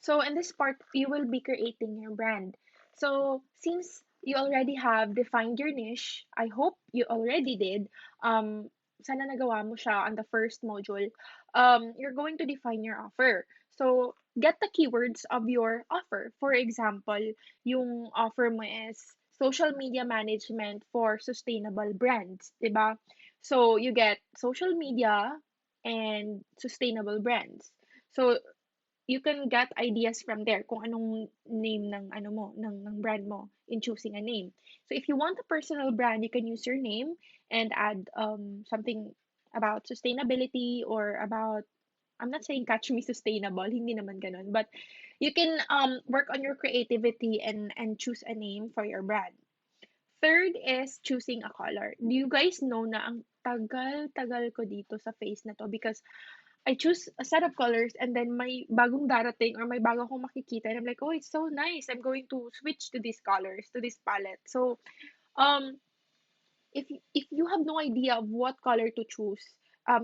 So in this part, you will be creating your brand. So since you already have defined your niche, I hope you already did. Sana nagawa mo siya on the first module. You're going to define your offer. So get the keywords of your offer. For example, yung offer mo is social media management for sustainable brands, 'di ba? So you get social media and sustainable brands. So you can get ideas from there kung anong name ng ano mo, ng brand mo in choosing a name. So if you want a personal brand, you can use your name and add something about sustainability or about, I'm not saying catch me sustainable, hindi naman ganun, but you can work on your creativity and choose a name for your brand. Third is choosing a color. Do you guys know na ang tagal-tagal ko dito sa face na to because I choose a set of colors and then may bagong darating or may bago akong makikita and I'm like, oh, it's so nice. I'm going to switch to these colors, to this palette. So, um, if you have no idea of what color to choose,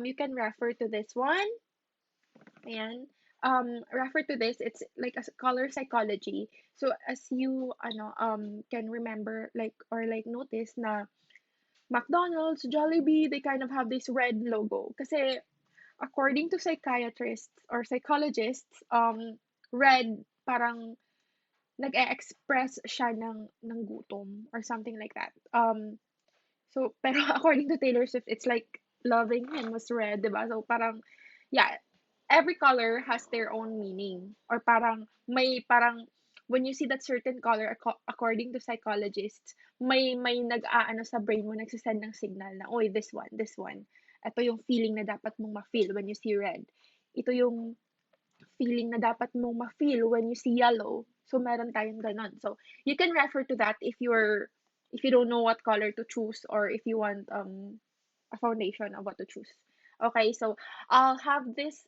you can refer to this one. Ayan. Refer to this. It's like a color psychology. So as you can remember like or like notice na McDonald's, Jollibee, they kind of have this red logo. Kasi according to psychiatrists or psychologists, red parang nag-e-express siya ng gutom or something like that. So, pero according to Taylor Swift, it's like loving him was red, diba? So, parang, yeah, every color has their own meaning. Or parang, when you see that certain color, according to psychologists, may nag-aano sa brain mo, nagsisend ng signal na, oy, this one, this one. Ito yung feeling na dapat mong ma-feel when you see red. Ito yung feeling na dapat mong ma-feel when you see yellow. So, meron tayong ganon. So, you can refer to that if you don't know what color to choose or if you want a foundation of what to choose. Okay, so I'll have this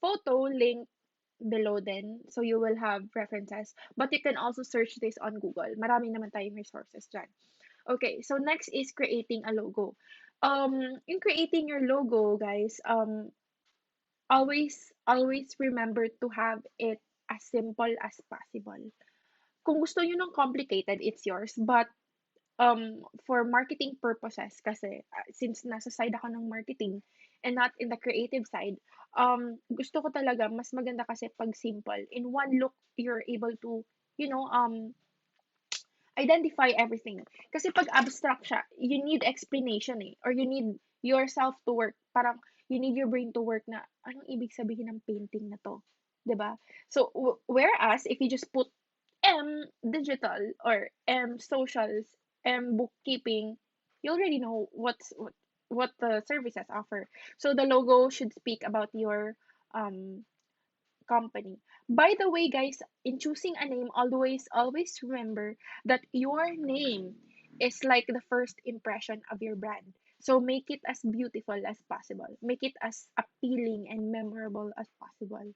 photo link below then so you will have references. But you can also search this on Google. Marami naman tayong resources dyan. Okay, so next is creating a logo. In creating your logo, guys, always remember to have it as simple as possible. Kung gusto niyo ng complicated, it's yours. But for marketing purposes kasi since nasa side ako ng marketing and not in the creative side, gusto ko talaga mas maganda kasi pag simple. In one look, you're able to, you know, identify everything. Kasi pag abstract siya, you need explanation eh. Or you need yourself to work. Parang, you need your brain to work na, anong ibig sabihin ng painting na to? 'Di ba? So, whereas, if you just put M digital or M socials, M bookkeeping, you already know what the services offer. So, the logo should speak about your um company. By the way, guys, in choosing a name, always remember that your name is like the first impression of your brand. So make it as beautiful as possible. Make it as appealing and memorable as possible.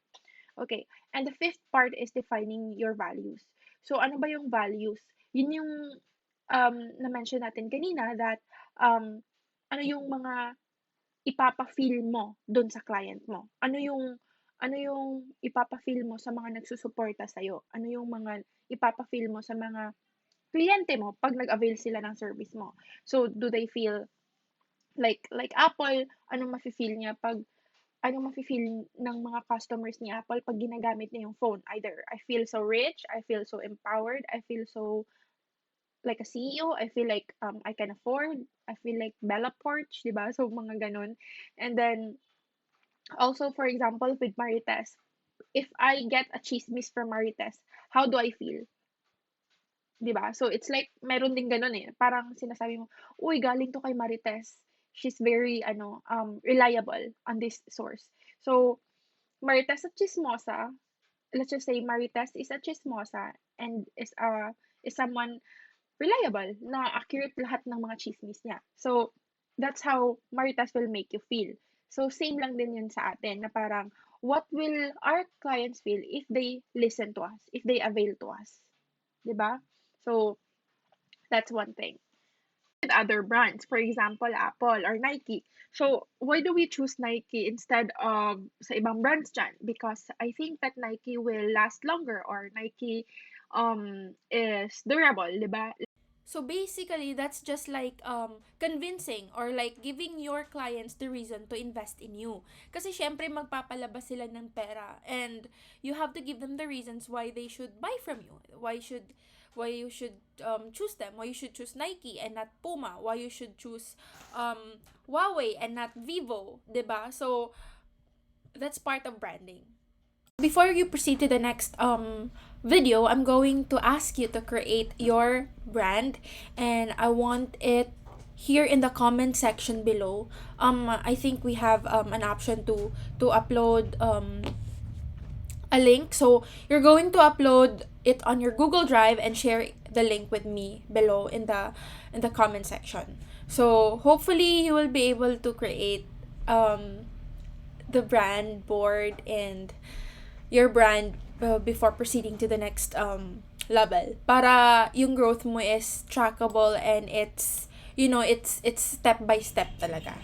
Okay. And the fifth part is defining your values. So ano ba yung values? Yun yung na-mention natin kanina that ano yung mga ipapa-feel mo dun sa client mo? Ano yung ipapa-feel mo sa mga nagsusuporta sa'yo? Ano yung mga ipapa-feel mo sa mga kliyente mo 'pag nag-avail sila ng service mo? So, do they feel like Apple, anong mafe-feel ng mga customers ni Apple 'pag ginagamit niya yung phone? Either, "I feel so rich, I feel so empowered, I feel so like a CEO, I feel like I can afford, I feel like Bella Porch," 'di ba? So, mga gano'n. And then also, for example, with Marites, if I get a chismis from Marites, how do I feel? 'Di ba? So, it's like, meron din ganun eh. Parang sinasabi mo, uy, galing to kay Marites. She's very, reliable on this source. So, Marites at chismosa, let's just say Marites is a chismosa and is someone reliable, na accurate lahat ng mga chismis niya. So, that's how Maritas will make you feel. So, same lang din yun sa atin, na parang, what will our clients feel if they listen to us, if they avail to us? 'Di ba? So, that's one thing. other brands, for example, Apple or Nike. So, why do we choose Nike instead of sa ibang brands dyan? Because I think that Nike will last longer or Nike is durable, di ba? So basically, that's just like convincing or like giving your clients the reason to invest in you. Kasi syempre magpapalabas sila ng pera and you have to give them the reasons why they should buy from you. Why you should choose them. Why you should choose Nike and not Puma. Why you should choose Huawei and not Vivo, 'di ba? So that's part of branding. Before you proceed to the next video, I'm going to ask you to create your brand and I want it here in the comment section below. I think we have an option to upload a link. So you're going to upload it on your Google Drive and share the link with me below in the comment section. So hopefully you will be able to create the brand board and your brand before proceeding to the next level para yung growth mo is trackable and it's step by step talaga.